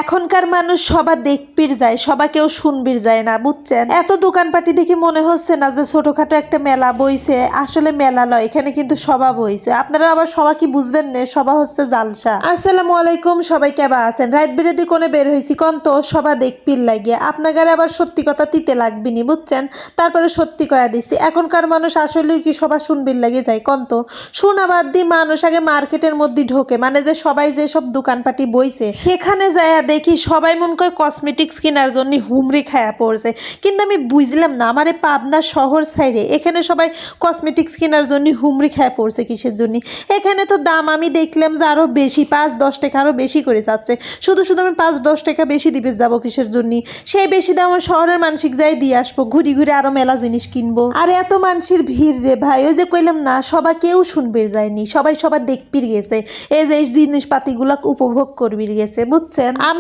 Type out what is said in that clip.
এখনকার মানুষ সবার দেখবির যায়, সবা কেউ শুনবির যায় না, বুঝছেন? এত দোকানপাটি দেখে মনে হচ্ছে না যে ছোটখাটো একটা মেলা বইছে, আসলে মেলা লয়, এখানে কিন্তু সভা বইছে। আপনারা আবার সভা কি বুঝবেন না, সভা হচ্ছে জালসা। আসসালামু আলাইকুম, সবাই কেবা আছেন? রাত বিরেদি কোনে বের হয়েছি কন তো সভা দেখবির লাগিয়ে। আপনাদের আবার সত্যি কথা তিতে লাগবিনি, বুঝছেন? তারপরে সত্যি কয়া দিচ্ছি, এখনকার মানুষ আসলেও কি সভা শুনবির লাগে যায় কন তো? শোনা বাদ দিয়ে মানুষ আগে মার্কেটের মধ্যে ঢোকে, মানে যে সবাই যে সব দোকানপাটি বইছে সেখানে যায় দেখি সবাই মন করে কসমেটিক্স কেনার জন্য হুমড়ি খায়া পড়ছে। কিন্তু আমি বুঝলাম না, আমার এই পাবনা শহর সাইডে এখানে সবাই কসমেটিক্স কেনার জন্য হুমড়ি খায়া পড়ছে কিসের জন্য? এখানে তো দাম আমি দেখলাম যে আরো বেশি, 5-10 টাকা আরো বেশি করে যাচ্ছে। শুধু শুধু আমি 5-10 টাকা বেশি দিবে যাবো কিসের জন্য? সেই বেশি দাম আমার শহরের মানসিক যাই দিয়ে আসবো, ঘুরি ঘুরে আরো মেলা জিনিস কিনবো। আর এত মানুষের ভিড় রে ভাই, ওই যে কইলাম না সবাই কেউ শুনবে যায়নি, সবাই সবার দেখবির গেছে, এই যে জিনিসপাতিগুলা উপভোগ করবির গেছে, বুঝছেন?